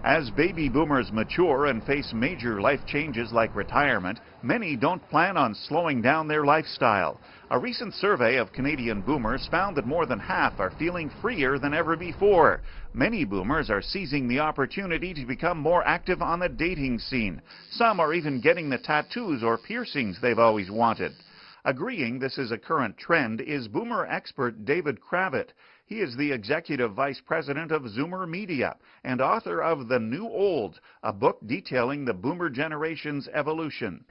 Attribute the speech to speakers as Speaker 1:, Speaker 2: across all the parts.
Speaker 1: As baby boomers mature and face major life changes like retirement, many don't plan on slowing down their lifestyle. A recent survey of Canadian boomers found that more than half are feeling freer than ever before. Many boomers are seizing the opportunity to become more active on the dating scene. Some are even getting the tattoos or piercings they've always wanted. Agreeing this is a current trend is boomer expert David Kravitz. He is the executive vice president of Zoomer Media and author of The New Old, a book detailing the boomer generation's evolution.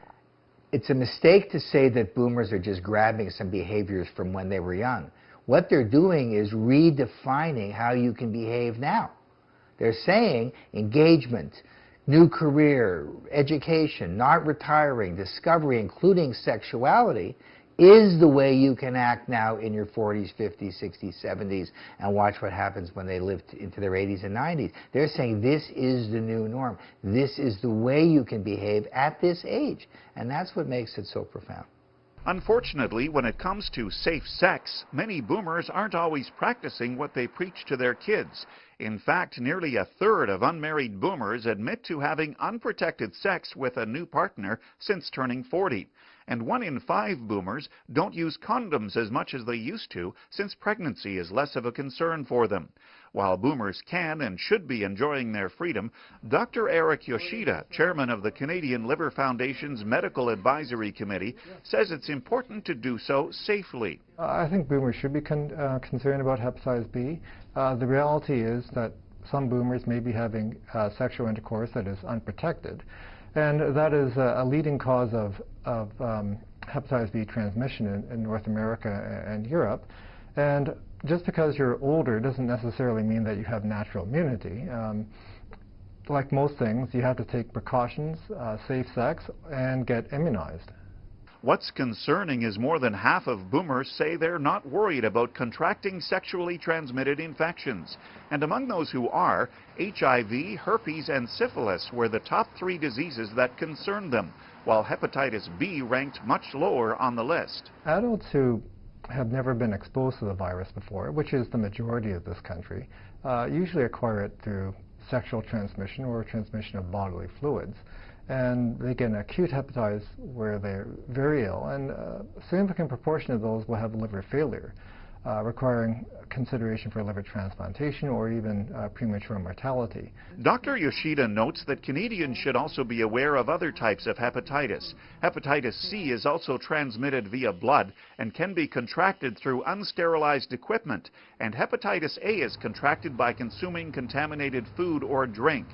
Speaker 2: It's a mistake to say that boomers are just grabbing some behaviors from when they were young. What they're doing is redefining how you can behave now. They're saying engagement, new career, education, not retiring, discovery, including sexuality, is the way you can act now in your 40s, 50s, 60s, 70s, and watch what happens when they live into their 80s and 90s. They're saying this is the new norm. This is the way you can behave at this age. And that's what makes it so profound.
Speaker 1: Unfortunately, when it comes to safe sex, many boomers aren't always practicing what they preach to their kids. In fact, nearly a third of unmarried boomers admit to having unprotected sex with a new partner since turning 40. And 1 in 5 boomers don't use condoms as much as they used to since pregnancy is less of a concern for them. While boomers can and should be enjoying their freedom, Dr. Eric Yoshida, chairman of the Canadian Liver Foundation's Medical Advisory Committee, says it's important to do so safely.
Speaker 3: I think boomers should be concerned about hepatitis B. The reality is that some boomers may be having sexual intercourse that is unprotected, and that is a leading cause of hepatitis B transmission in North America and Europe. And just because you're older doesn't necessarily mean that you have natural immunity. Like most things, you have to take precautions, safe sex, and get immunized.
Speaker 1: What's concerning is more than half of boomers say they're not worried about contracting sexually transmitted infections. And among those who are, HIV, herpes, and syphilis were the top 3 diseases that concerned them, while hepatitis B ranked much lower on the list.
Speaker 3: Adults who have never been exposed to the virus before, which is the majority of this country, usually acquire it through sexual transmission or transmission of bodily fluids. And they get an acute hepatitis where they're very ill, and a significant proportion of those will have liver failure, requiring consideration for liver transplantation or even premature mortality.
Speaker 1: Dr. Yoshida notes that Canadians should also be aware of other types of hepatitis. Hepatitis C is also transmitted via blood and can be contracted through unsterilized equipment, and hepatitis A is contracted by consuming contaminated food or drink.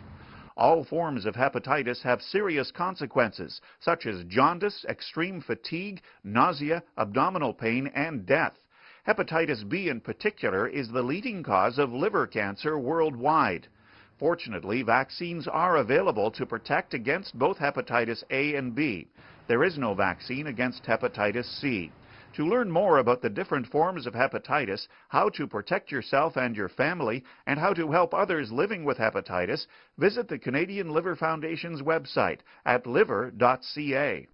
Speaker 1: All forms of hepatitis have serious consequences, such as jaundice, extreme fatigue, nausea, abdominal pain, and death. Hepatitis B in particular is the leading cause of liver cancer worldwide. Fortunately, vaccines are available to protect against both hepatitis A and B. There is no vaccine against hepatitis C. To learn more about the different forms of hepatitis, how to protect yourself and your family, and how to help others living with hepatitis, visit the Canadian Liver Foundation's website at liver.ca.